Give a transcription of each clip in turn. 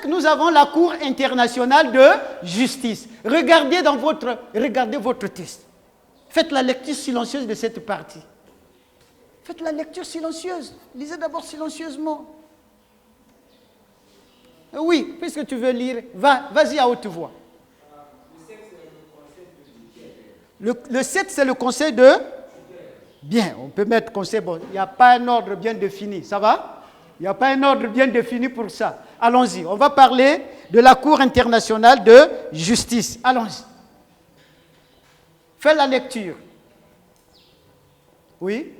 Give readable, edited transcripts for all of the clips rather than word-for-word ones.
Nous avons la Cour internationale de justice. Regardez votre test. Faites la lecture silencieuse de cette partie. Faites la lecture silencieuse. Lisez d'abord silencieusement. Oui, puisque tu veux lire, vas-y à haute voix. Le 7, c'est le conseil de... Bien, on peut mettre conseil, bon, il n'y a pas un ordre bien défini, ça va? Il n'y a pas un ordre bien défini pour ça. Allons-y, on va parler de la Cour internationale de justice. Allons-y. Fais la lecture. Oui?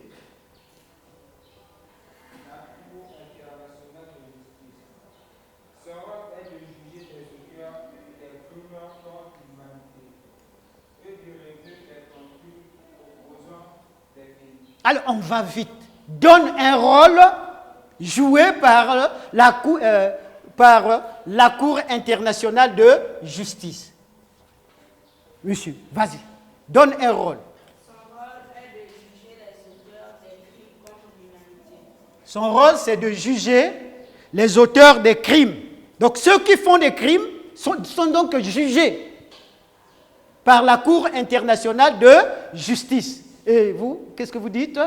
Alors, on va vite. Donne un rôle joué par la Cour internationale de justice. Monsieur, vas-y. Donne un rôle. Son rôle, c'est de juger les auteurs des crimes. Donc, ceux qui font des crimes sont donc jugés par la Cour internationale de justice. Et vous, qu'est-ce que vous dites?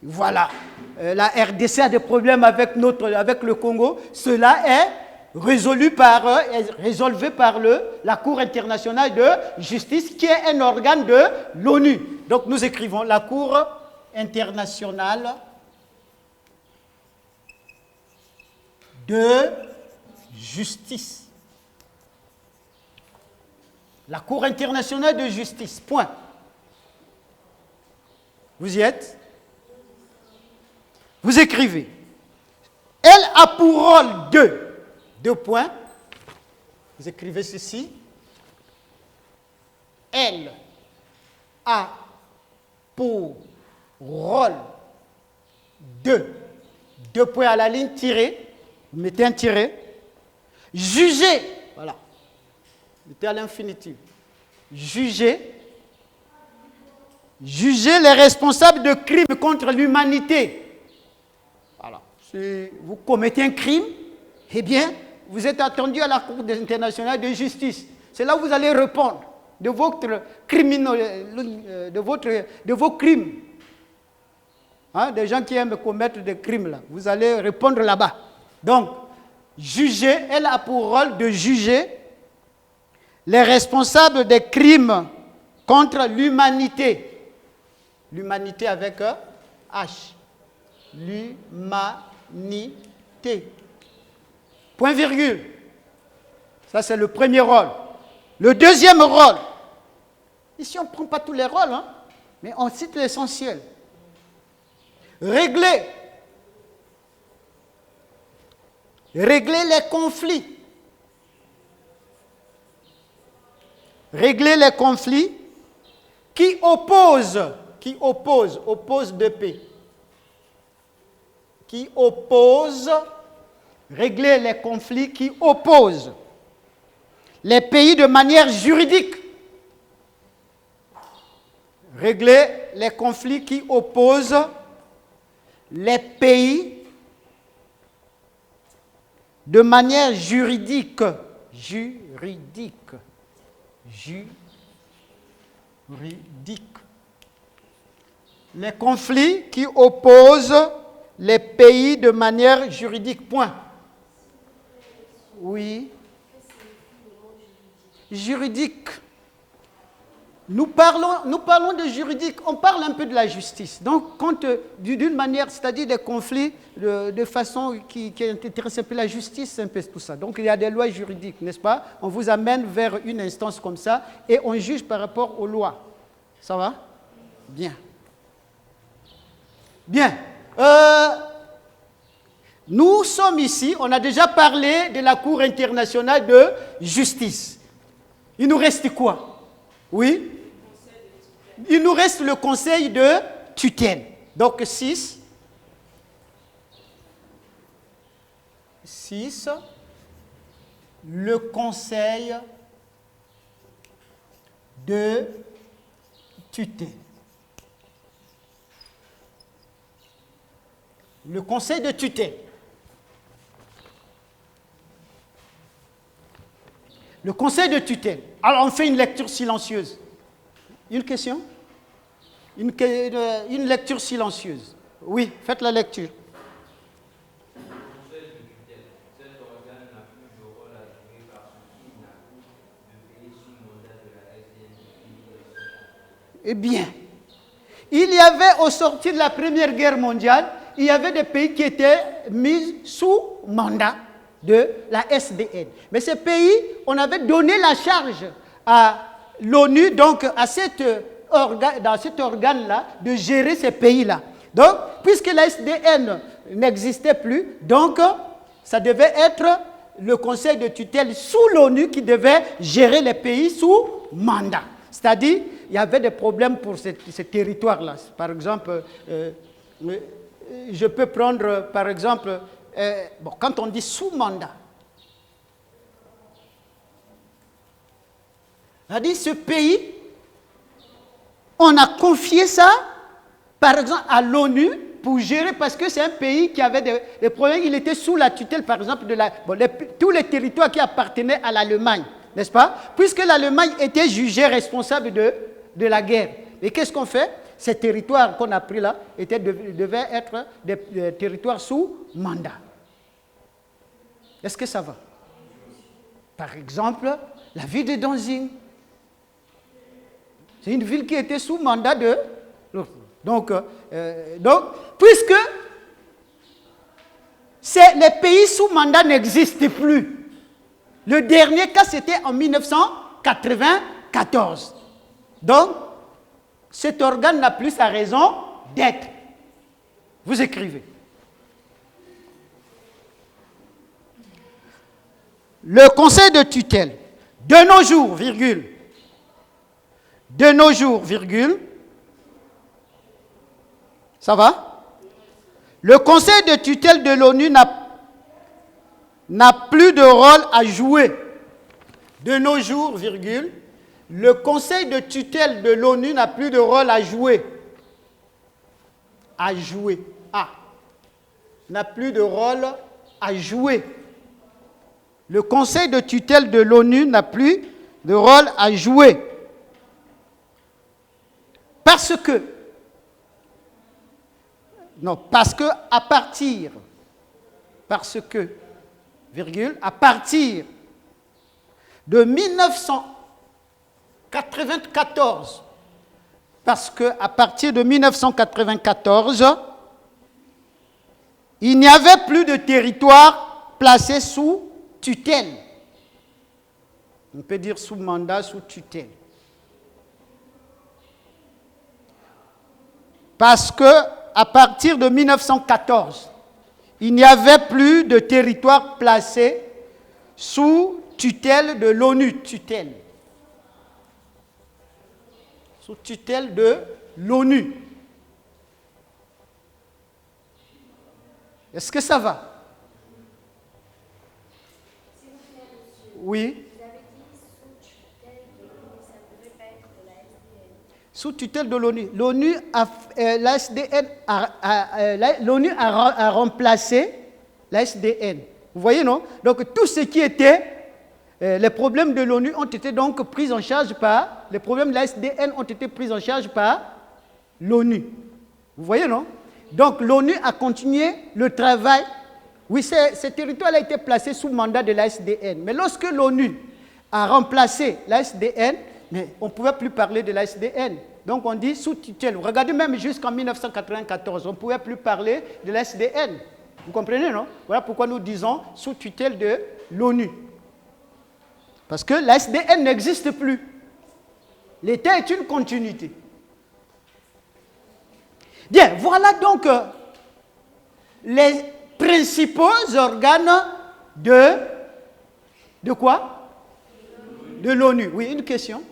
Voilà. La RDC a des problèmes avec le Congo. Cela est résolvé par la Cour internationale de justice, qui est un organe de l'ONU. Donc nous écrivons la Cour internationale de justice. La Cour internationale de justice, point. Vous y êtes? Vous écrivez. Elle a pour rôle deux points. Vous écrivez ceci. Elle a pour rôle deux points à la ligne tirée. Vous mettez un tiré. Juger. Voilà. Mettez à l'infinitif. Juger les responsables de crimes contre l'humanité. Voilà. Si vous commettez un crime, eh bien, vous êtes attendu à la Cour internationale de justice. C'est là où vous allez répondre de vos crimes. Hein, des gens qui aiment commettre des crimes, là. Vous allez répondre là-bas. Donc, juger, elle a pour rôle de juger les responsables des crimes contre l'humanité. L'humanité avec H. L'humanité. Point virgule. Ça, c'est le premier rôle. Le deuxième rôle. Ici, on ne prend pas tous les rôles, hein, mais on cite l'essentiel. Régler les conflits. Régler les conflits qui opposent deux pays. Régler les conflits qui opposent les pays de manière juridique. Régler les conflits qui opposent les pays de manière juridique. Les conflits qui opposent les pays de manière juridique. Point. Oui. Juridique. Nous parlons de juridique, on parle un peu de la justice. Donc, d'une manière, c'est-à-dire des conflits de façon qui intéresse un peu la justice, c'est un peu tout ça. Donc, il y a des lois juridiques, n'est-ce pas? On vous amène vers une instance comme ça et on juge par rapport aux lois. Ça va? Bien. Bien. Nous sommes ici, on a déjà parlé de la Cour internationale de justice. Il nous reste quoi? Oui? Il nous reste le conseil de tutelle. Donc 6. 6. Le conseil de tutelle. Le conseil de tutelle. Le conseil de tutelle. Alors on fait une lecture silencieuse. Une question? Une lecture silencieuse. Oui, faites la lecture. Le conseil de tutelle, cet organe n'a plus de rôle à jouer parce qu'il n'a plus de pays sous mandat de la SDN depuis 1950. Eh bien, il y avait au sortir de la Première Guerre mondiale, il y avait des pays qui étaient mis sous mandat de la SDN. Mais ces pays, on avait donné la charge à l'ONU, donc dans cet organe-là, de gérer ces pays-là. Donc, puisque la SDN n'existait plus, donc ça devait être le conseil de tutelle sous l'ONU qui devait gérer les pays sous mandat. C'est-à-dire, il y avait des problèmes pour ces territoires-là. Par exemple, je peux prendre, par exemple, quand on dit sous mandat, c'est-à-dire ce pays, on a confié ça, par exemple, à l'ONU pour gérer, parce que c'est un pays qui avait des problèmes. Il était sous la tutelle, par exemple, de tous les territoires qui appartenaient à l'Allemagne, n'est-ce pas? Puisque l'Allemagne était jugée responsable de la guerre. Et qu'est-ce qu'on fait? Ces territoires qu'on a pris là devaient être des territoires sous mandat. Est-ce que ça va? Par exemple, la ville de Danzig. C'est une ville qui était sous mandat de... Donc puisque les pays sous mandat n'existent plus. Le dernier cas, c'était en 1994. Donc, cet organe n'a plus sa raison d'être. Vous écrivez. Le conseil de tutelle, de nos jours, virgule, de nos jours, virgule, ça va? Le conseil de tutelle de l'ONU n'a plus de rôle à jouer. De nos jours, virgule, le conseil de tutelle de l'ONU n'a plus de rôle à jouer. À jouer. Ah. N'a plus de rôle à jouer. Le conseil de tutelle de l'ONU n'a plus de rôle à jouer. Parce que à partir de 1994, parce qu'à partir de 1994, il n'y avait plus de territoire placé sous tutelle. On peut dire sous mandat, sous tutelle. Parce qu'à partir de 1914, il n'y avait plus de territoire placé sous tutelle de l'ONU. Tutelle. Sous tutelle de l'ONU. Est-ce que ça va? Oui. Sous tutelle de l'ONU. L'ONU a remplacé la SDN. Vous voyez, non? Donc, tout ce qui était... les problèmes de l'ONU ont été donc pris en charge par... Les problèmes de la SDN ont été pris en charge par l'ONU. Vous voyez, non? Donc l'ONU a continué le travail. Oui, ce territoire a été placé sous mandat de la SDN. Mais lorsque l'ONU a remplacé la SDN, mais on ne pouvait plus parler de la SDN. Donc on dit sous tutelle. Regardez même jusqu'en 1994, on ne pouvait plus parler de la SDN. Vous comprenez, non? Voilà pourquoi nous disons sous tutelle de l'ONU. Parce que la SDN n'existe plus. L'État est une continuité. Bien, voilà donc les principaux organes de quoi? De l'ONU. Oui, une question.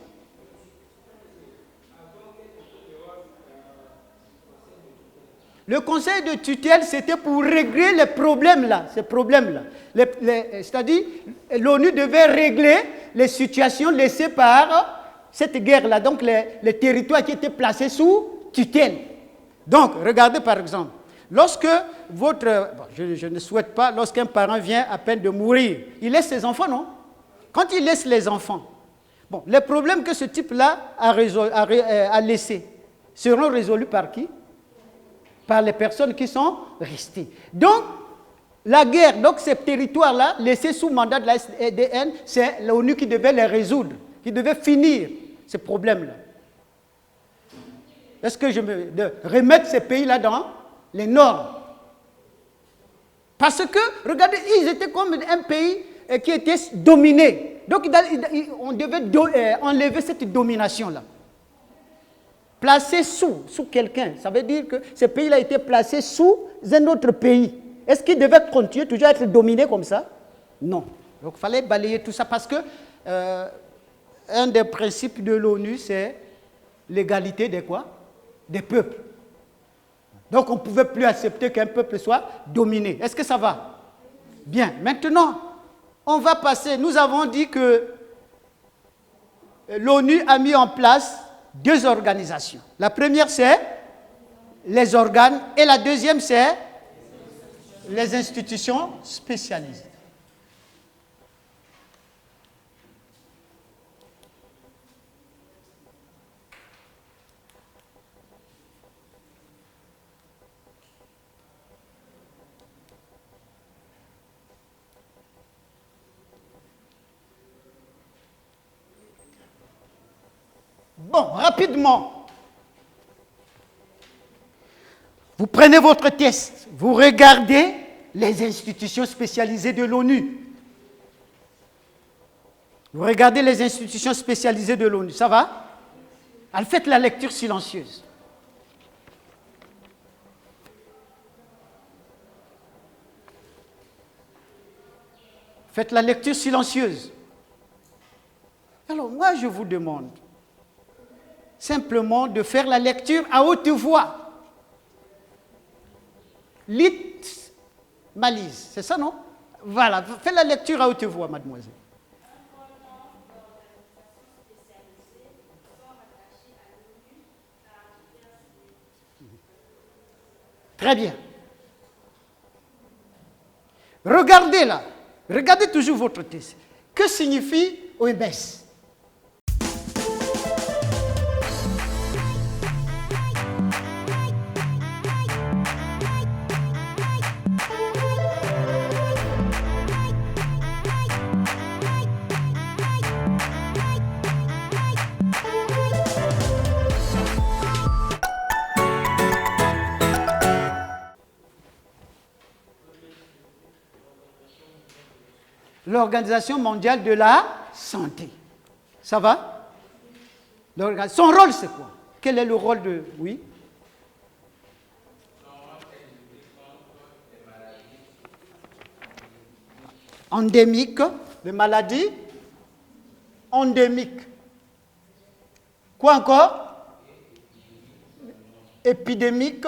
Le conseil de tutelle, c'était pour régler les problèmes-là, ces problèmes-là. C'est-à-dire, l'ONU devait régler les situations laissées par cette guerre-là, donc les territoires qui étaient placés sous tutelle. Donc, regardez par exemple, lorsque je ne souhaite pas, lorsqu'un parent vient à peine de mourir, il laisse ses enfants, non? Quand il laisse les enfants, bon, les problèmes que ce type-là a laissés seront résolus par qui? Par les personnes qui sont restées. Donc, la guerre, donc ces territoires-là, laissés sous mandat de la SDN, c'est l'ONU qui devait les résoudre, qui devait finir ces problèmes-là. Est-ce que de remettre ces pays-là dans les normes? Parce que, regardez, ils étaient comme un pays qui était dominé. Donc, on devait enlever cette domination-là. Placé sous quelqu'un, ça veut dire que ce pays-là a été placé sous un autre pays. Est-ce qu'il devait continuer toujours à être dominé comme ça? Non. Donc il fallait balayer tout ça parce que un des principes de l'ONU, c'est l'égalité des quoi? Des peuples. Donc on ne pouvait plus accepter qu'un peuple soit dominé. Est-ce que ça va? Bien. Maintenant, on va passer. Nous avons dit que l'ONU a mis en place 2 organisations. La première, c'est les organes et la deuxième, c'est les institutions spécialisées. Bon, rapidement. Vous prenez votre test, vous regardez les institutions spécialisées de l'ONU. Vous regardez les institutions spécialisées de l'ONU, ça va? Alors faites la lecture silencieuse. Faites la lecture silencieuse. Alors moi je vous demande simplement de faire la lecture à haute voix. Lit, malise, c'est ça, non? Voilà, faites la lecture à haute voix, mademoiselle. Très bien. Regardez là, regardez toujours votre texte. Que signifie OMS? L'Organisation mondiale de la santé. Ça va? Son rôle, c'est quoi? Quel est le rôle de... Oui? Endémique, les maladies endémiques. Quoi encore? Épidémique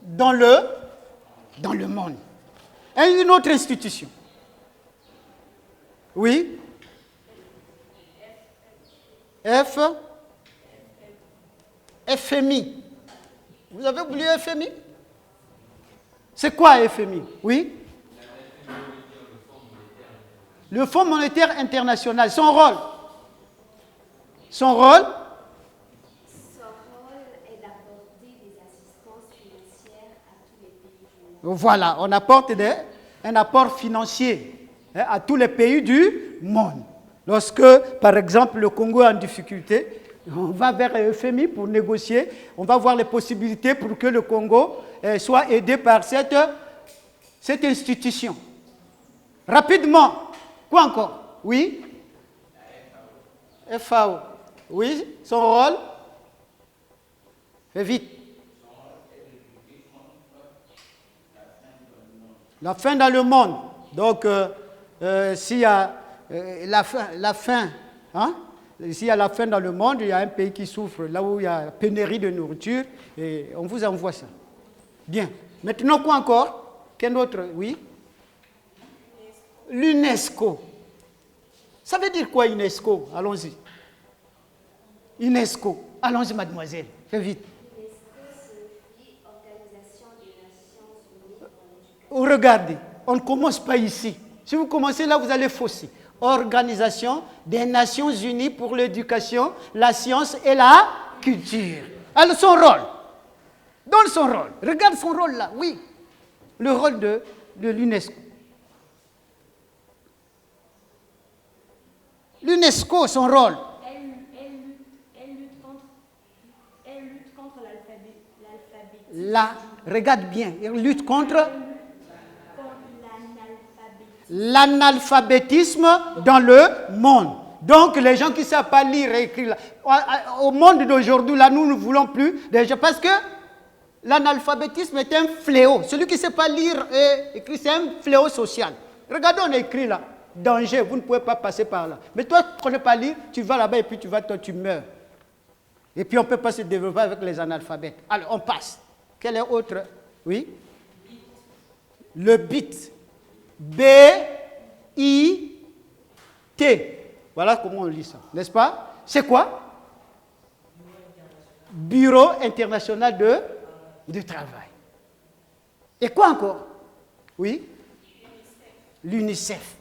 dans le monde. Et une autre institution. Oui? FMI. Vous avez oublié FMI? C'est quoi FMI? Oui? Le Fonds monétaire international. Son rôle? Voilà, on apporte un apport financier à tous les pays du monde. Lorsque, par exemple, le Congo est en difficulté, on va vers le FMI pour négocier, on va voir les possibilités pour que le Congo soit aidé par cette institution. Rapidement, quoi encore? Oui? FAO. Oui, son rôle? Fais vite. La faim dans le monde. Donc, s'il y a la faim, hein? S'il y a la faim dans le monde, il y a un pays qui souffre, là où il y a pénurie de nourriture, et on vous envoie ça. Bien. Maintenant, quoi encore? Quel autre? Oui? L'UNESCO. Ça veut dire quoi, UNESCO? Allons-y. UNESCO. Allons-y, mademoiselle. Fais vite. Regardez, on ne commence pas ici. Si vous commencez là, vous allez fausser. Organisation des Nations Unies pour l'éducation, la science et la culture. Alors, son rôle. Donne son rôle. Regarde son rôle là, oui. Le rôle de l'UNESCO. L'UNESCO, son rôle. Elle lutte contre l'alphabétisme. Regarde bien, elle lutte contre l'analphabétisme dans le monde. Donc, les gens qui ne savent pas lire et écrire, au monde d'aujourd'hui, là, nous ne voulons plus des gens, parce que l'analphabétisme est un fléau. Celui qui ne sait pas lire et écrire, c'est un fléau social. Regardez, on a écrit là, danger, vous ne pouvez pas passer par là. Mais toi, tu ne connais pas lire, tu vas là-bas et puis tu meurs. Et puis, on ne peut pas se développer avec les analphabètes. Alors, on passe. Quel est autre? Oui? Le bit. B-I-T. Voilà comment on lit ça, n'est-ce pas? C'est quoi? Bureau international de travail. Et quoi encore? Oui? L'UNICEF.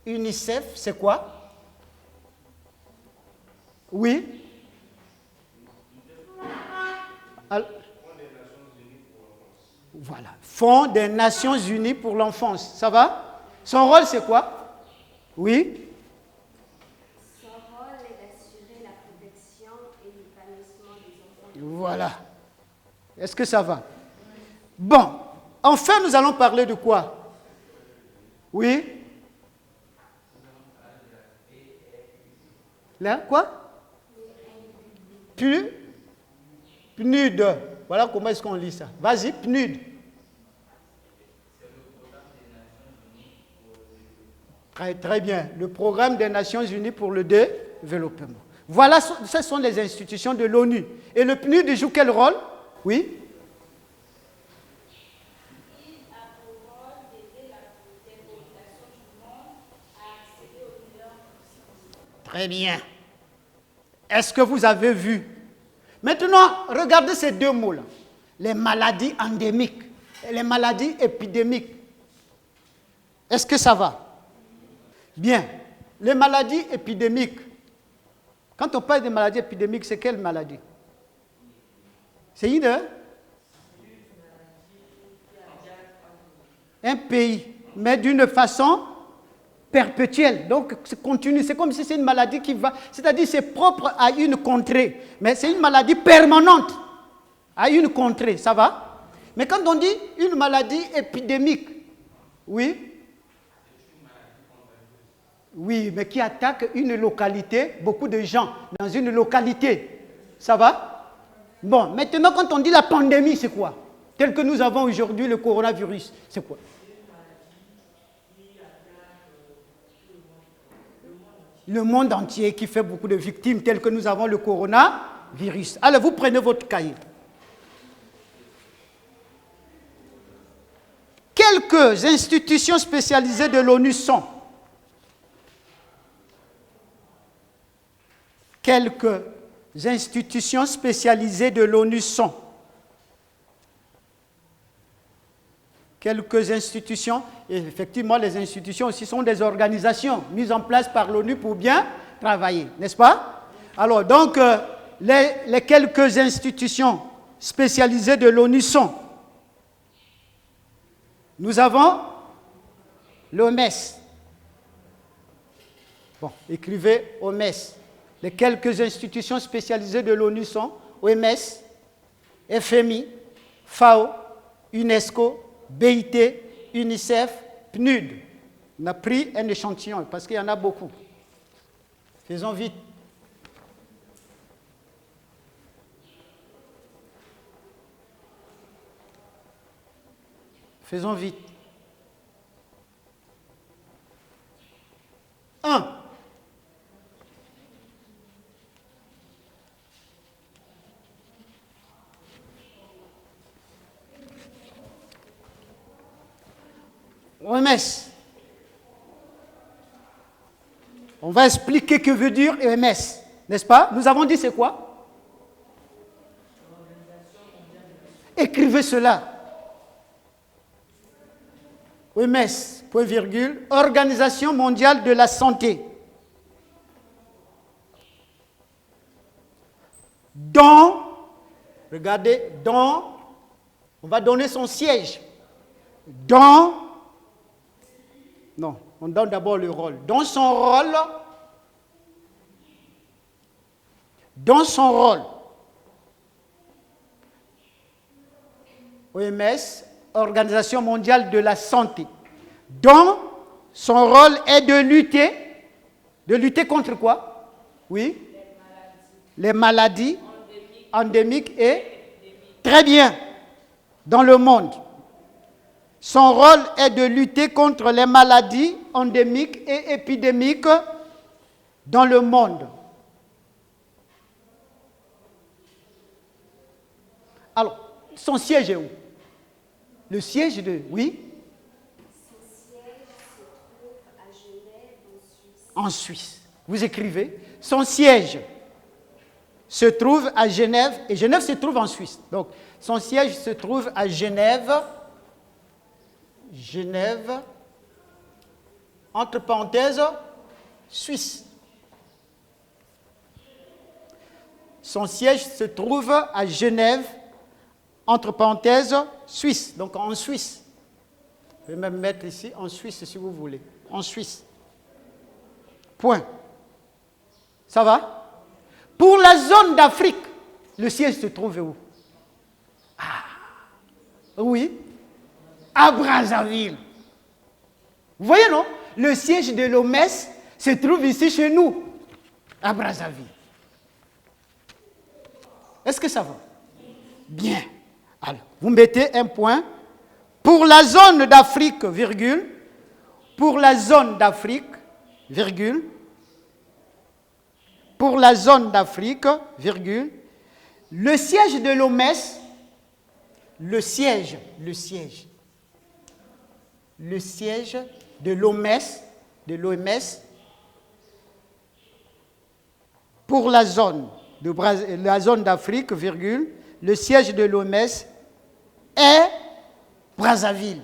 UNICEF, c'est quoi? Oui? Alors, voilà. Fonds des Nations Unies pour l'enfance. Ça va? Son rôle, c'est quoi? Oui? Son rôle est d'assurer la protection et l'épanouissement des enfants. Voilà. Est-ce que ça va? Bon. Enfin, nous allons parler de quoi? Oui? Là, quoi? PNUD. Voilà comment est-ce qu'on lit ça. Vas-y, PNUD. Très bien. Le programme des Nations Unies pour le développement. Voilà, ce sont les institutions de l'ONU. Et le PNUD joue quel rôle? Oui? Il a pour rôle d'aider les populations du monde à accéder aux meilleures ressources. Très bien. Est-ce que vous avez vu? Maintenant, regardez ces deux mots-là. Les maladies endémiques et les maladies épidémiques. Est-ce que ça va? Bien. Les maladies épidémiques. Quand on parle de maladies épidémiques, c'est quelle maladie? C'est un pays, mais d'une façon perpétuelle. Donc, c'est continu. C'est comme si c'est une maladie qui va... C'est-à-dire, c'est propre à une contrée. Mais c'est une maladie permanente à une contrée. Ça va? Mais quand on dit une maladie épidémique, oui? Oui, mais qui attaque une localité, beaucoup de gens dans une localité. Ça va? Bon, maintenant, quand on dit la pandémie, c'est quoi? Tel que nous avons aujourd'hui le coronavirus, c'est quoi? Le monde entier qui fait beaucoup de victimes, tel que nous avons le coronavirus. Alors, vous prenez votre cahier. Quelques institutions spécialisées de l'ONU sont. Quelques institutions spécialisées de l'ONU sont. Quelques institutions, et effectivement les institutions aussi sont des organisations mises en place par l'ONU pour bien travailler, n'est-ce pas? Alors donc, les quelques institutions spécialisées de l'ONU sont. Nous avons l'OMS. Bon, écrivez OMS. Les quelques institutions spécialisées de l'ONU sont OMS, FMI, FAO, UNESCO, BIT, UNICEF, PNUD. On a pris un échantillon parce qu'il y en a beaucoup. Faisons vite. Faisons vite. 1. OMS. On va expliquer que veut dire OMS, n'est-ce pas? Nous avons dit c'est quoi? Écrivez cela. OMS, point virgule, Organisation mondiale de la santé. Dont, regardez, dont, on va donner son siège. Dans, non, on donne d'abord le rôle. Dans son rôle, OMS, Organisation mondiale de la santé, dont son rôle est de lutter contre quoi? Oui? Les maladies endémiques et très bien dans le monde. Son rôle est de lutter contre les maladies endémiques et épidémiques dans le monde. Alors, son siège est où? Le siège de... Oui? Son siège se trouve à Genève, en Suisse. Vous écrivez. Son siège se trouve à Genève, et Genève se trouve en Suisse. Donc, son siège se trouve à Genève, entre parenthèses, Suisse. Son siège se trouve à Genève, entre parenthèses, Suisse. Donc en Suisse. Je vais même mettre ici en Suisse si vous voulez. En Suisse. Point. Ça va? Pour la zone d'Afrique, le siège se trouve où? Ah, oui. À Brazzaville. Vous voyez, non? Le siège de l'OMS se trouve ici chez nous, à Brazzaville. Est-ce que ça va? Bien. Alors, vous mettez un point. Pour la zone d'Afrique, virgule. Pour la zone d'Afrique, virgule. Pour la zone d'Afrique, virgule. Le siège de l'OMS, le siège de l'OMS, pour la zone d'Afrique, virgule, le siège de l'OMS est Brazzaville.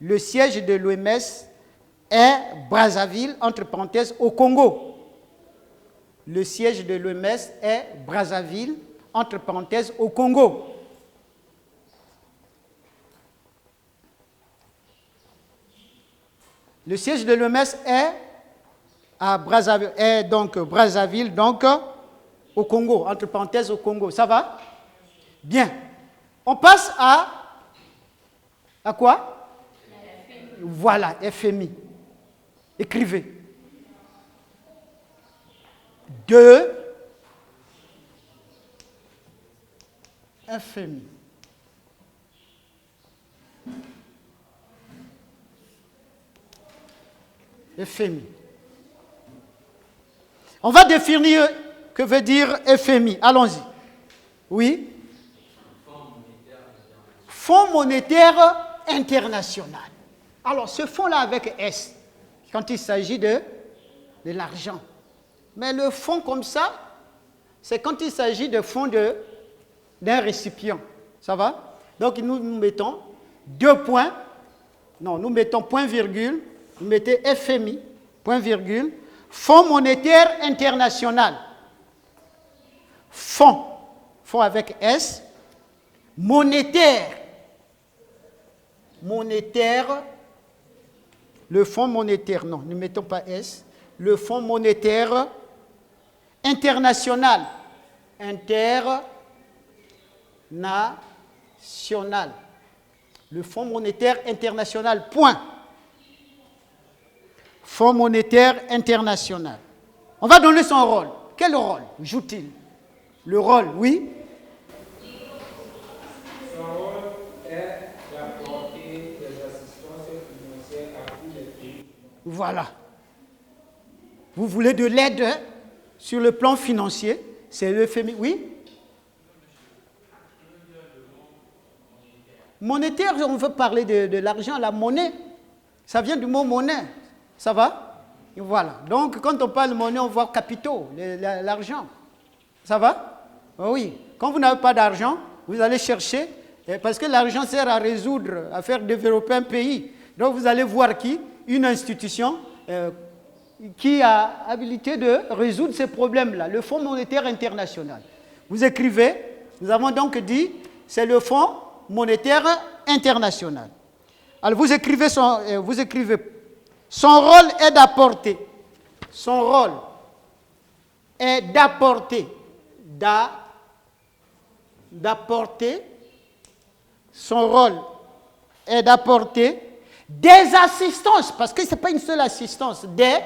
Le siège de l'OMS est Brazzaville, entre parenthèses, au Congo. Le siège de l'OMS est Brazzaville, entre parenthèses, au Congo. Le siège de l'OMS est à Brazzaville, Brazzaville, donc au Congo, entre parenthèses, au Congo. Ça va? Bien. On passe à quoi? Voilà, FMI. Écrivez. 2 FMI. FMI. On va définir que veut dire FMI. Allons-y. Oui? Fonds monétaire international. Alors, ce fonds-là avec S, quand il s'agit de l'argent. Mais le fonds comme ça, c'est quand il s'agit de fonds d'un récipient. Ça va? Donc, nous mettons 2 points. Non, nous mettons point virgule. Vous mettez FMI, point virgule. Fonds monétaire international. Fonds avec S, monétaire. Monétaire. Le Fonds monétaire, non, ne mettons pas S. Le Fonds monétaire international. International. Le Fonds monétaire international, point. Fonds monétaire international. On va donner son rôle. Quel rôle joue-t-il? Le rôle, oui. Son rôle est d'apporter des assistances financières à tous les pays. Voilà. Vous voulez de l'aide sur le plan financier? C'est le FMI, oui. Monétaire, on veut parler de l'argent, la monnaie. Ça vient du mot monnaie. Ça va? Et voilà. Donc, quand on parle de monnaie, on voit capitaux, l'argent. Ça va? Oh oui. Quand vous n'avez pas d'argent, vous allez chercher, parce que l'argent sert à résoudre, à faire développer un pays. Donc, vous allez voir qui? Une institution qui a habilité de résoudre ces problèmes-là, le Fonds monétaire international. Vous écrivez, nous avons donc dit, c'est le Fonds monétaire international. Alors vous écrivez son rôle est d'apporter. Son rôle est d'apporter. Son rôle est d'apporter des assistances, parce que ce n'est pas une seule assistance, des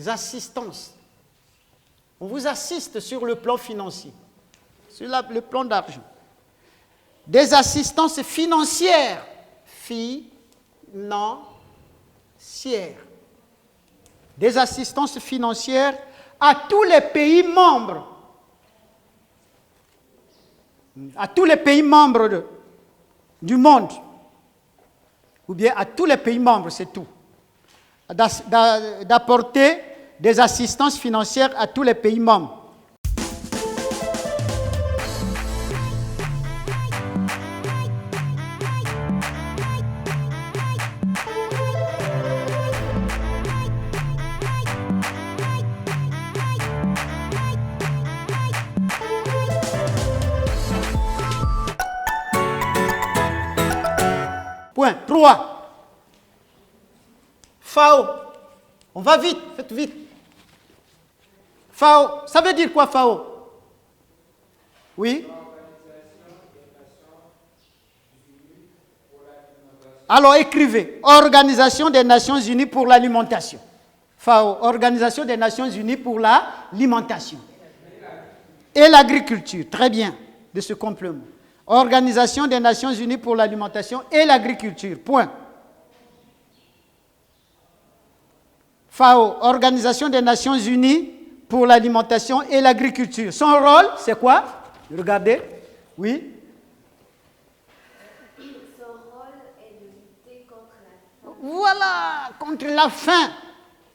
assistances. On vous assiste sur le plan financier, sur le plan d'argent. Des assistances financières. Des assistances financières à tous les pays membres. À tous les pays membres du monde. Ou bien à tous les pays membres, c'est tout. D'apporter des assistances financières à tous les pays membres. Point 3. FAO. On va vite, faites vite. FAO, ça veut dire quoi FAO? Oui. Alors écrivez. Organisation des Nations Unies pour l'alimentation. FAO, Organisation des Nations Unies pour l'alimentation. Et l'agriculture. Très bien, de ce complément. Organisation des Nations Unies pour l'alimentation et l'agriculture. Point. FAO, Organisation des Nations Unies pour l'alimentation et l'agriculture. Son rôle, c'est quoi? Regardez. Oui. Son rôle est de lutter contre la faim. Voilà, contre la faim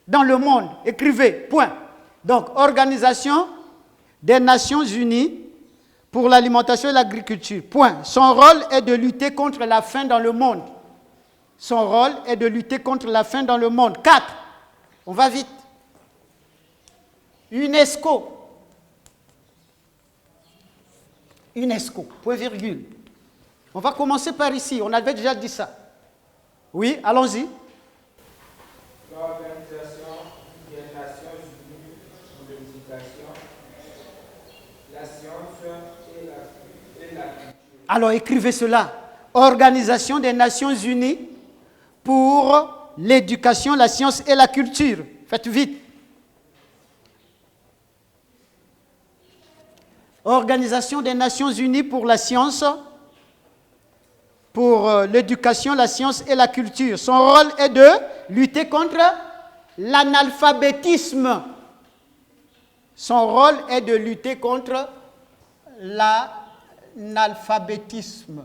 dans le monde. Écrivez. Point. Donc, Organisation des Nations Unies pour l'alimentation et l'agriculture. Point. Son rôle est de lutter contre la faim dans le monde. Son rôle est de lutter contre la faim dans le monde. 4. On va vite. UNESCO. UNESCO. Point virgule. On va commencer par ici. On avait déjà dit ça. Oui, allons-y. L'Organisation des Nations Unies pour l'éducation, la science et la culture. Alors écrivez cela. Organisation des Nations Unies pour l'éducation, la science et la culture. Faites vite. Organisation des Nations Unies pour la science, pour l'éducation, la science et la culture. Son rôle est de lutter contre l'analphabétisme. Son rôle est de lutter contre l'analphabétisme.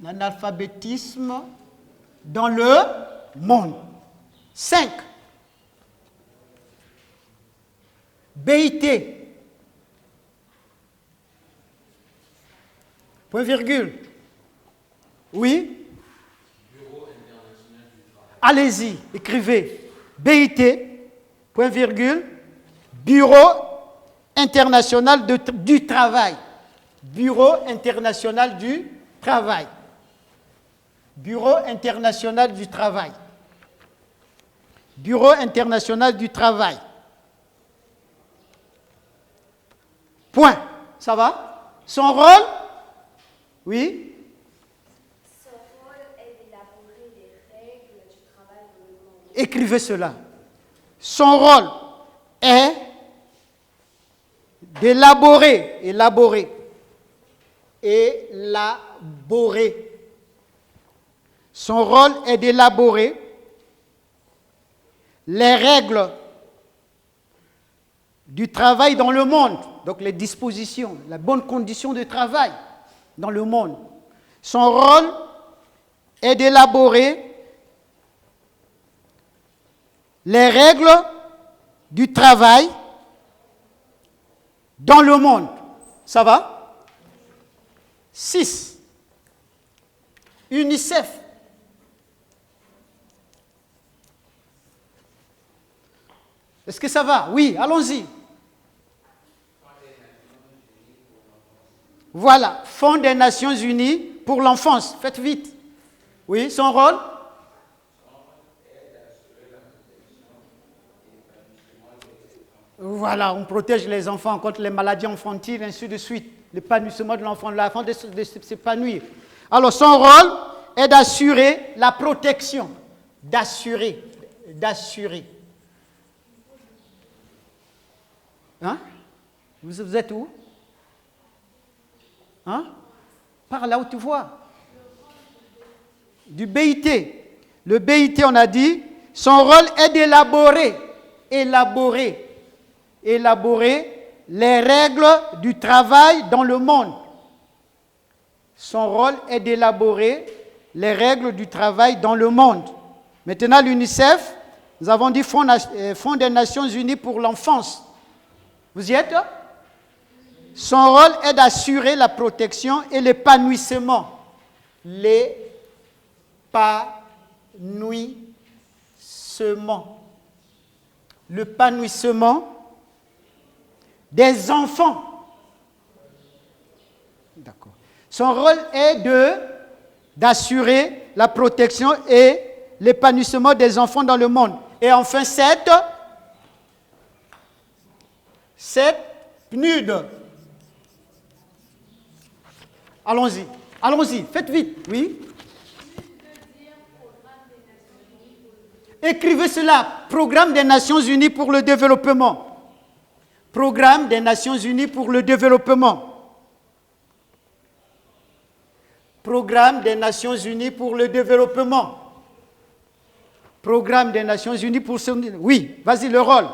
L'analphabétisme dans le monde. 5. BIT. Point virgule. Oui. Bureau international du travail. Allez-y, écrivez. BIT. Point virgule. Bureau international du travail. Bureau international du travail. Bureau international du travail. Bureau international du travail. Point. Ça va? Son rôle? Oui? Son rôle est d'élaborer les règles du travail dans le monde. Écrivez cela. Son rôle est d'élaborer, élaborer. Son rôle est d'élaborer les règles du travail dans le monde, donc les dispositions, la bonne condition de travail dans le monde. Son rôle est d'élaborer les règles du travail dans le monde. Ça va? 6. UNICEF. Est-ce que ça va? Oui, allons-y. Voilà, Fonds des Nations Unies pour l'enfance. Faites vite. Oui, son rôle? Voilà, on protège les enfants contre les maladies infantiles, ainsi de suite. L'épanouissement de l'enfant, l'enfant de s'épanouir. Alors, son rôle est d'assurer la protection. D'assurer. Hein? Vous êtes où? Hein? Par là où tu vois. Du BIT. Le BIT, on a dit, son rôle est d'élaborer les règles du travail dans le monde. Son rôle est d'élaborer les règles du travail dans le monde. Maintenant, l'UNICEF, nous avons dit Fonds des Nations Unies pour l'enfance. Vous y êtes? Son rôle est d'assurer la protection et l'épanouissement. L'épanouissement des enfants. D'accord. Son rôle est d'assurer la protection et l'épanouissement des enfants dans le monde. Et enfin, 7, PNUD. Allons-y, faites vite, oui. Écrivez cela, Programme des Nations Unies pour le développement. Programme des Nations Unies pour le développement. Programme des Nations Unies pour le développement. Programme des Nations Unies pour... Oui, vas-y, le rôle.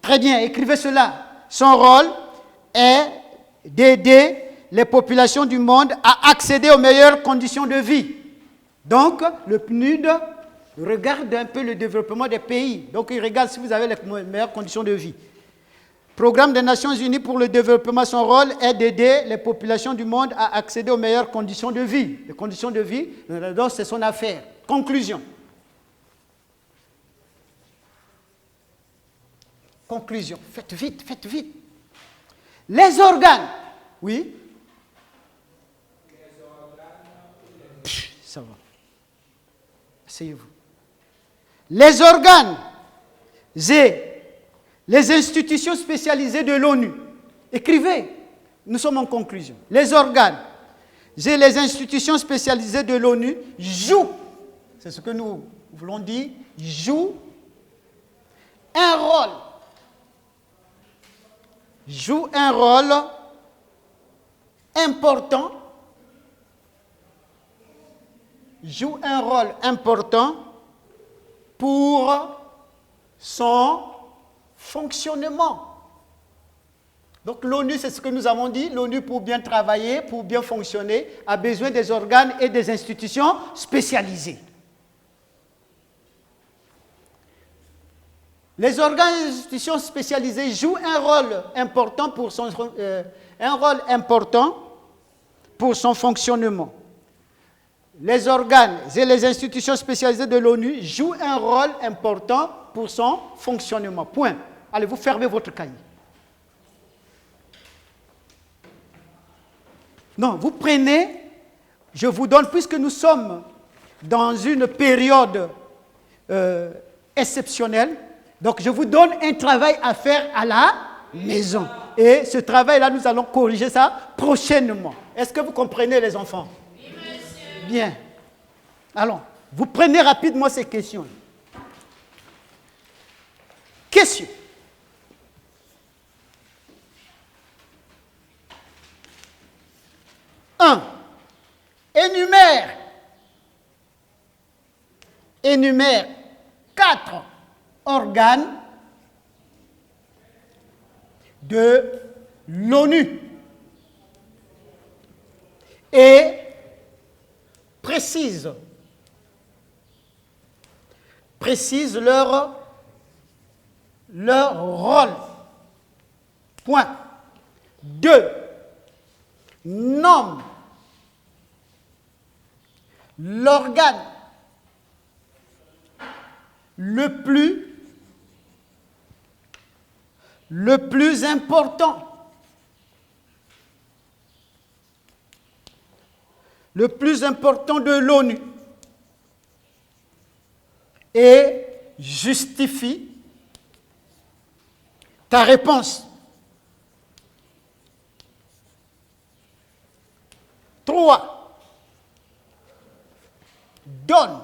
Très bien, écrivez cela. Son rôle est d'aider les populations du monde à accéder aux meilleures conditions de vie. Donc, le PNUD regarde un peu le développement des pays. Donc, il regarde si vous avez les meilleures conditions de vie. Programme des Nations Unies pour le développement, son rôle est d'aider les populations du monde à accéder aux meilleures conditions de vie. Les conditions de vie, donc c'est son affaire. Conclusion. Conclusion. Faites vite. Les organes. Oui. Ça va. Asseyez-vous. Les organes et les institutions spécialisées de l'ONU. Écrivez. Nous sommes en conclusion. Les organes et les institutions spécialisées de l'ONU jouent, c'est ce que nous voulons dire, jouent un rôle important pour son fonctionnement. Donc l'ONU, c'est ce que nous avons dit, l'ONU pour bien travailler, pour bien fonctionner, a besoin des organes et des institutions spécialisées. Les organes et les institutions spécialisées jouent un rôle important pour son fonctionnement. les organes et les institutions spécialisées de l'ONU jouent un rôle important pour son fonctionnement. Point. Allez, vous fermez votre cahier. Non, vous prenez, je vous donne, puisque nous sommes dans une période exceptionnelle, donc je vous donne un travail à faire à la maison. Et ce travail-là, nous allons corriger ça prochainement. Est-ce que vous comprenez, les enfants? Oui, monsieur. Bien. Allons, vous prenez rapidement ces questions. Question. Énumère 4 organes de l'ONU et précise leur rôle. Point. 2. Nomme l'organe le plus important. Le plus important de l'ONU. Et justifie ta réponse. 3. Donne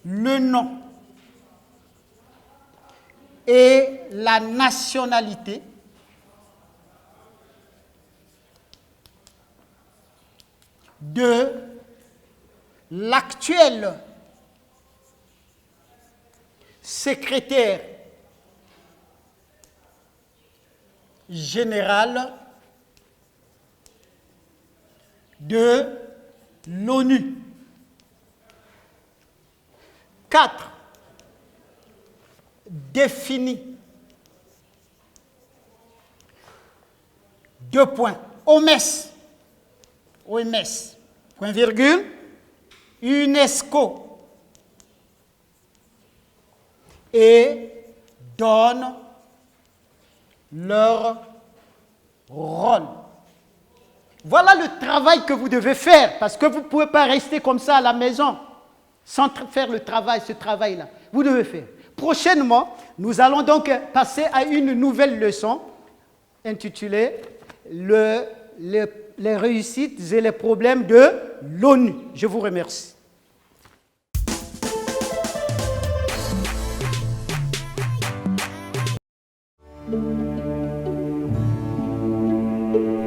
le nom et la nationalité de l'actuel secrétaire général de l'ONU. 4. Défini. 2 points. OMS. Point virgule. UNESCO. Et donne leur rôle. Voilà le travail que vous devez faire, parce que vous ne pouvez pas rester comme ça à la maison sans faire le travail, ce travail-là. Vous devez faire. Prochainement, nous allons donc passer à une nouvelle leçon intitulée les réussites et les problèmes de l'ONU. Je vous remercie.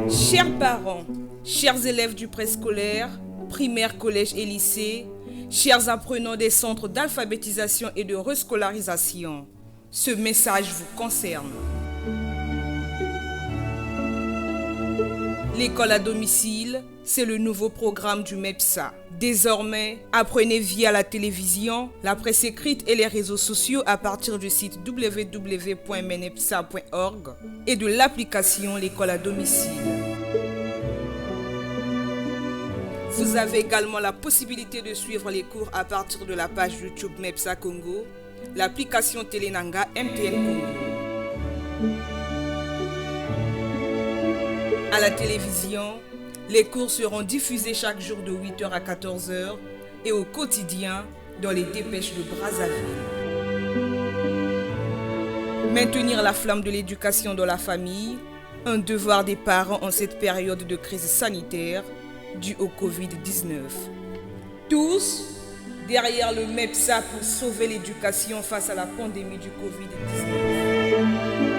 Chers parents, chers élèves du préscolaire, primaire, collège et lycée, chers apprenants des centres d'alphabétisation et de rescolarisation, ce message vous concerne. L'école à domicile, c'est le nouveau programme du MEPSA. Désormais, apprenez via la télévision, la presse écrite et les réseaux sociaux à partir du site www.menepsa.org et de l'application L'école à domicile. Vous avez également la possibilité de suivre les cours à partir de la page YouTube MEPSA Congo, l'application Télénanga MTN Congo. À la télévision, les cours seront diffusés chaque jour de 8h à 14h et au quotidien dans les dépêches de Brazzaville. Maintenir la flamme de l'éducation dans la famille, un devoir des parents en cette période de crise sanitaire due au Covid-19. Tous derrière le MEPSA pour sauver l'éducation face à la pandémie du Covid-19.